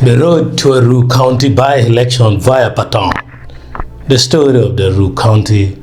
The road to Aruu County by-election via Patongo. The story of the Aruu County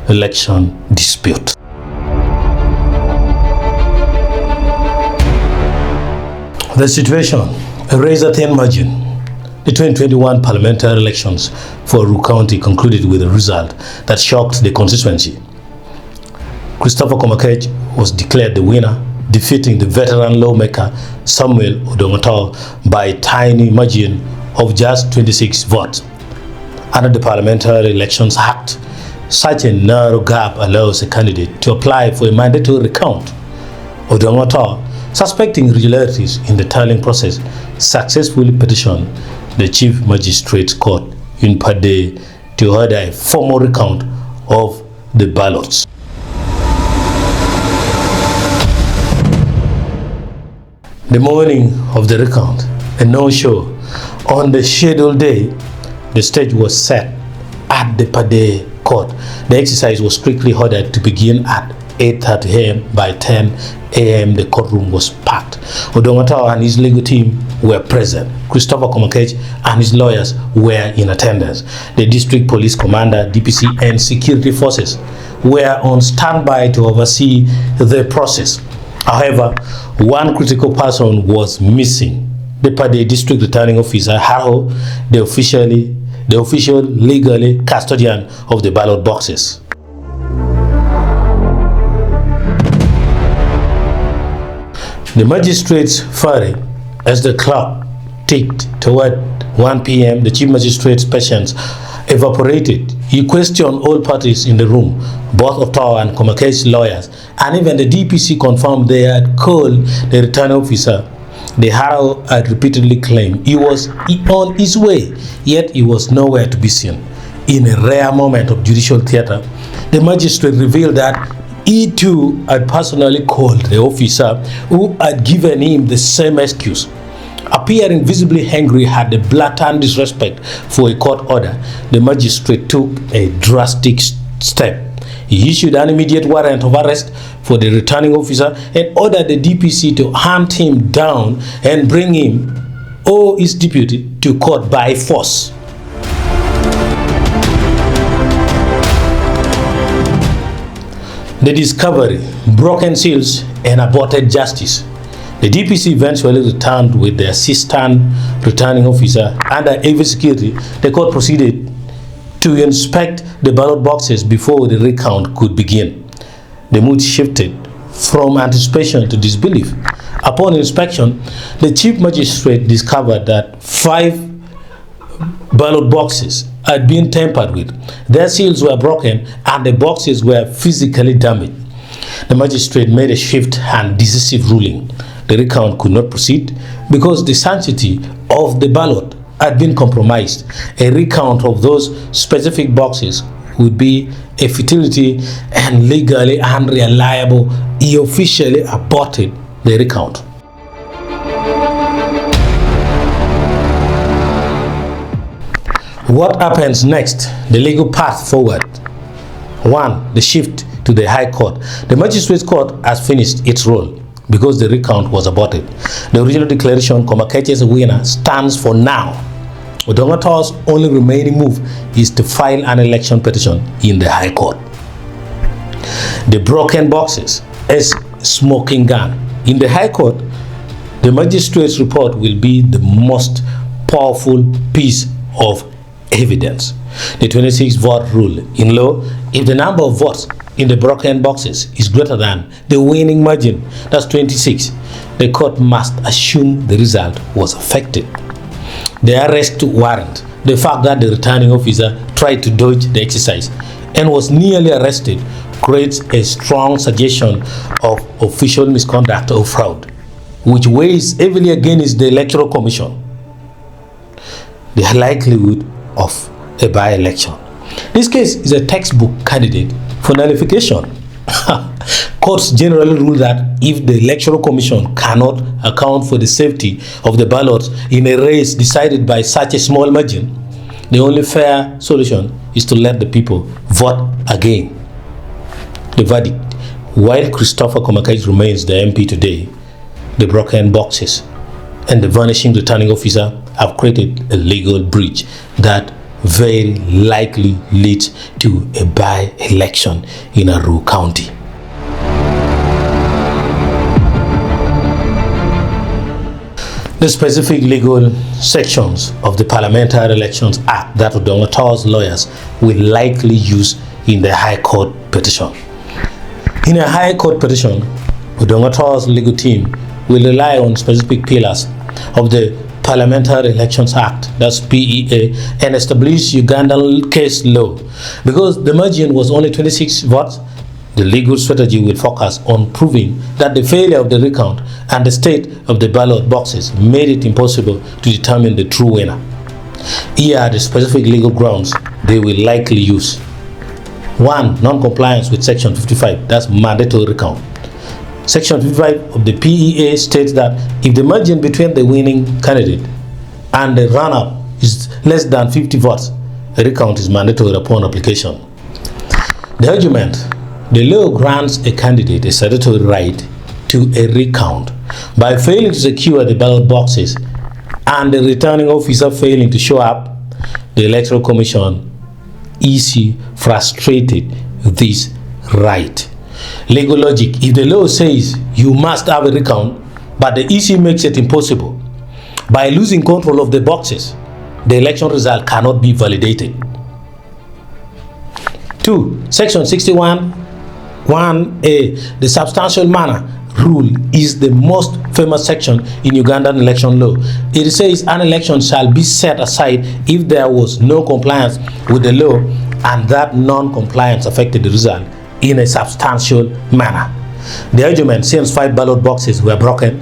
election dispute. The situation, a razor-thin margin. The 2021 parliamentary elections for Aruu County concluded with a result that shocked the constituency. Komakech was declared the winner, defeating the veteran lawmaker Samuel Odonga by a tiny margin of just 26 votes. Under the Parliamentary Elections Act, such a narrow gap allows a candidate to apply for a mandatory recount. Odonga, suspecting irregularities in the tallying process, successfully petitioned the Chief Magistrate's Court in Pade to order a formal recount of the ballots. The morning of the recount, a no-show. On the scheduled day, the stage was set at the Pade court. The exercise was strictly ordered to begin at 8:30 a.m. By 10 a.m. the courtroom was packed. Odonga and his legal team were present. Komakech and his lawyers were in attendance. The district police commander, DPC, and security forces were on standby to oversee the process. However, one critical person was missing. The Pade district returning officer, Aruu, the official legally custodian of the ballot boxes. The magistrates hurried as the clock ticked toward 1 p.m. The chief magistrate's patience evaporated. He questioned all parties in the room, both Otto and Komakech's lawyers, and even the DPC confirmed they had called the returning officer. The Aruu had repeatedly claimed he was on his way, yet he was nowhere to be seen. In a rare moment of judicial theater, the magistrate revealed that he too had personally called the officer who had given him the same excuse. Appearing visibly angry at the blatant disrespect for a court order, the magistrate took a drastic step. He issued an immediate warrant of arrest for the returning officer and ordered the DPC to hunt him down and bring him or his deputy to court by force. The discovery, broken seals, and aborted justice. The DPC eventually returned with the assistant returning officer under heavy security. The court proceeded to inspect the ballot boxes before the recount could begin. The mood shifted from anticipation to disbelief. Upon inspection, the chief magistrate discovered that 5 ballot boxes had been tampered with. Their seals were broken and the boxes were physically damaged. The magistrate made a swift and decisive ruling. The recount could not proceed because the sanctity of the ballot had been compromised. A recount of those specific boxes would be a futility and legally unreliable. He officially aborted the recount. What happens next? The legal path forward. 1. The shift to the High Court. The Magistrates Court has finished its role because the recount was aborted. The original declaration, Komakech as a winner, stands for now. Odonga's only remaining move is to file an election petition in the High Court. The broken boxes as smoking gun. In the High Court, the magistrate's report will be the most powerful piece of evidence. The 26-vote rule. In law, if the number of votes in the broken boxes is greater than the winning margin, that's 26, the court must assume the result was affected. The arrest warrant. The fact that the returning officer tried to dodge the exercise and was nearly arrested creates a strong suggestion of official misconduct or fraud, which weighs heavily against the Electoral Commission. The likelihood of a by-election. This case is a textbook candidate for nullification. Courts generally rule that if the Electoral Commission cannot account for the safety of the ballots in a race decided by such a small margin, the only fair solution is to let the people vote again. The verdict: while Komakech remains the MP today, the broken boxes and the vanishing returning officer have created a legal breach that very likely leads to a by-election in Aruu County. The specific legal sections of the Parliamentary Elections Act that Odonga's lawyers will likely use in the High Court petition. In a High Court petition, Odonga's legal team will rely on specific pillars of the Parliamentary Elections Act, that's PEA, and establish Ugandan case law. Because the margin was only 26 votes, the legal strategy will focus on proving that the failure of the recount and the state of the ballot boxes made it impossible to determine the true winner. Here are the specific legal grounds they will likely use. 1. Non-compliance with Section 55, that's mandatory recount. Section 55 of the PEA states that if the margin between the winning candidate and the runner-up is less than 50 votes, a recount is mandatory upon application. The argument: the law grants a candidate a statutory right to a recount. By failing to secure the ballot boxes and the returning officer failing to show up, the Electoral Commission EC frustrated this right. Legal logic: if the law says you must have a recount, but the EC makes it impossible, by losing control of the boxes, the election result cannot be validated. 2. Section 61 1A, the substantial manner rule, is the most famous section in Ugandan election law. It says an election shall be set aside if there was no compliance with the law and that non-compliance affected the result in a substantial manner. The argument: since 5 ballot boxes were broken,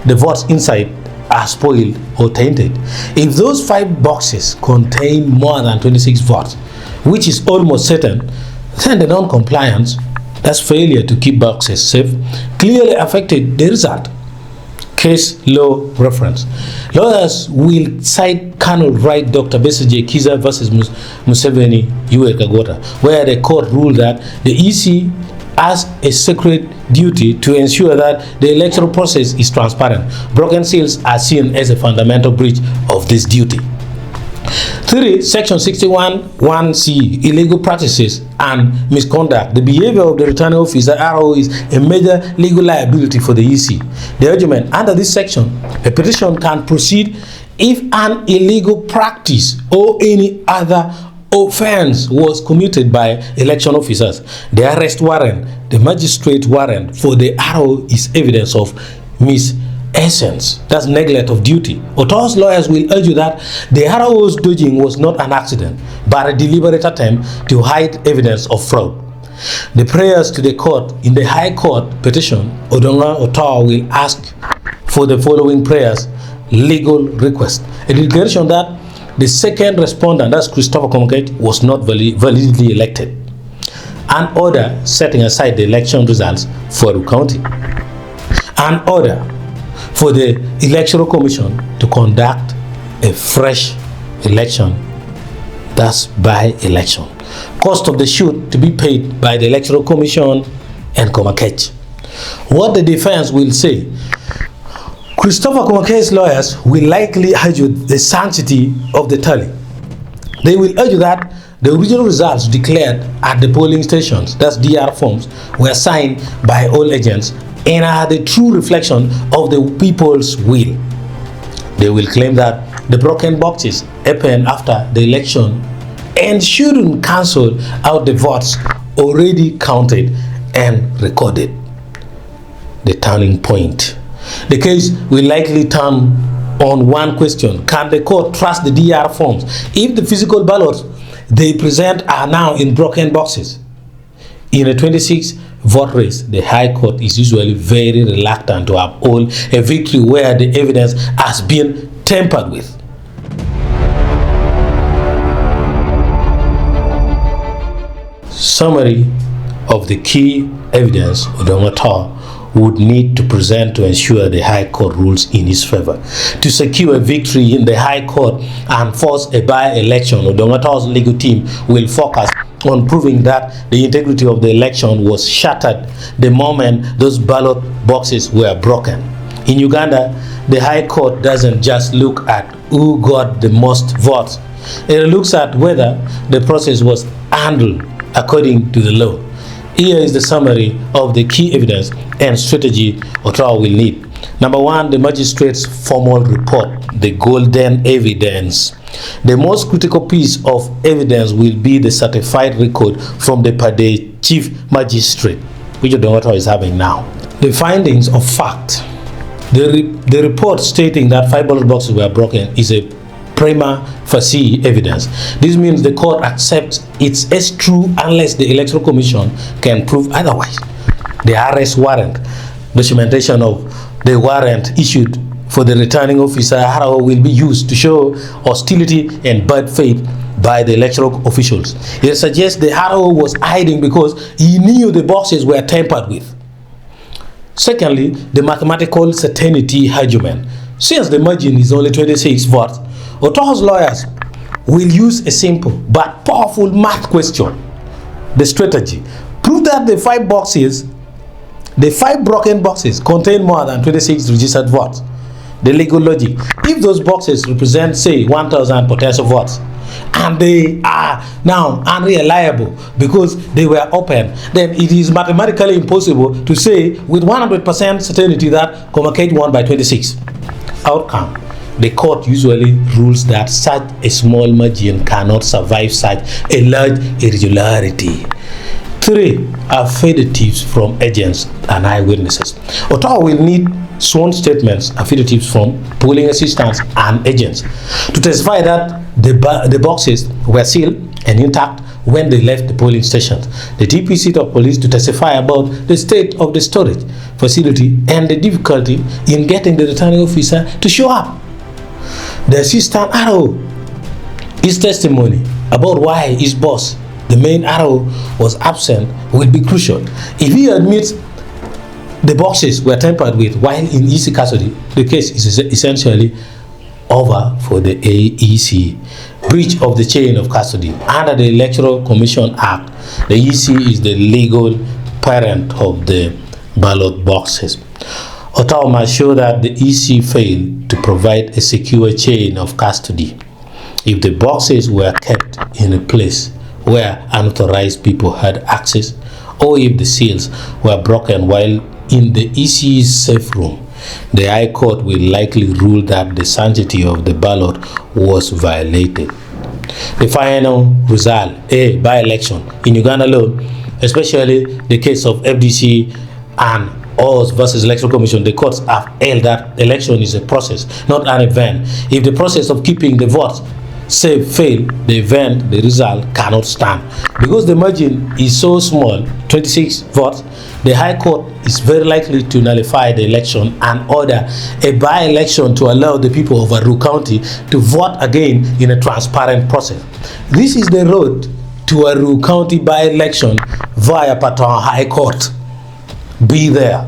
the votes inside are spoiled or tainted. If those 5 boxes contain more than 26 votes, which is almost certain, then the non-compliance, that's failure to keep boxes safe, clearly affected the result. Case law reference: lawyers will cite Colonel Right Dr. Besigye Kiza versus Museveni Kagota, where the court ruled that the EC has a sacred duty to ensure that the electoral process is transparent. Broken seals are seen as a fundamental breach of this duty. 3. Section 61 1C, illegal practices and misconduct. The behavior of the returning officer Aruu is a major legal liability for the EC. The argument: under this section, a petition can proceed if an illegal practice or any other offense was committed by election officers. The arrest warrant, the magistrate warrant for the Aruu is evidence of essence, that's neglect of duty. Otto's lawyers will argue that the Aruu's dodging was not an accident, but a deliberate attempt to hide evidence of fraud. The prayers to the court in the High Court petition, Otto will ask for the following prayers: legal request, a declaration that the second respondent, that's Christopher Komakech, was not validly elected, an order setting aside the election results for Aruu County, an order for the Electoral Commission to conduct a fresh election, thus by election. Cost of the shoot to be paid by the Electoral Commission and Komakech. What the defense will say: Christopher Komakech's lawyers will likely argue the sanctity of the tally. They will argue that the original results declared at the polling stations, that's DR forms, were signed by all agents and are the true reflection of the people's will. They will claim that the broken boxes happened after the election and shouldn't cancel out the votes already counted and recorded. The turning point: the case will likely turn on one question: can the court trust the DR forms if the physical ballots they present are now in broken boxes? In a 26-vote race, the High Court is usually very reluctant to uphold a victory where the evidence has been tampered with. Summary of the key evidence Odonga would need to present to ensure the High Court rules in his favor. To secure a victory in the High Court and force a by-election, Odonga's legal team will focus on proving that the integrity of the election was shattered the moment those ballot boxes were broken. In Uganda, the High Court doesn't just look at who got the most votes. It looks at whether the process was handled according to the law. Here is the summary of the key evidence and strategy Otto will need. Number one, the magistrate's formal report, the golden evidence. The most critical piece of evidence will be the certified record from the per day chief magistrate, which Odonga is having now. The findings of fact. The report stating that 5 ballot boxes were broken is a Prima Facie evidence. This means the court accepts it as true unless the Electoral Commission can prove otherwise. The arrest warrant, documentation of the warrant issued for the returning officer Aruu will be used to show hostility and bad faith by the electoral officials. It suggests that Aruu was hiding because he knew the boxes were tampered with. Secondly, the mathematical certainty argument. Since the margin is only 26 votes, Otto's lawyers will use a simple but powerful math question. The strategy. Prove that the 5 broken boxes contain more than 26 registered votes. The legal logic. If those boxes represent, say, 1,000 potential votes, and they are now unreliable because they were open, then it is mathematically impossible to say with 100% certainty that Komakech won by 26. Outcome. The court usually rules that such a small margin cannot survive such a large irregularity. 3. Affidavits from agents and eyewitnesses. Otto will need sworn statements, affidavits from polling assistants and agents to testify that the boxes were sealed and intact when they left the polling stations. The TP of police to testify about the state of the storage facility and the difficulty in getting the returning officer to show up. The assistant Aruu, his testimony about why his boss, the main Aruu, was absent will be crucial. If he admits the boxes were tampered with while in EC custody, the case is essentially over for the AEC. Breach of the chain of custody. Under the Electoral Commission Act, the EC is the legal parent of the ballot boxes. Otto must show that the EC failed to provide a secure chain of custody. If the boxes were kept in a place where unauthorized people had access, or if the seals were broken while in the EC's safe room, the High Court will likely rule that the sanctity of the ballot was violated. The final result, a by-election in Uganda alone, especially the case of FDC and Oz versus Electoral Commission, the courts have held that election is a process, not an event. If the process of keeping the votes safe fail, the event, the result cannot stand. Because the margin is so small, 26 votes, the High Court is very likely to nullify the election and order a by-election to allow the people of Aruu County to vote again in a transparent process. This is the road to Aruu County by-election via Patongo High Court. Be there.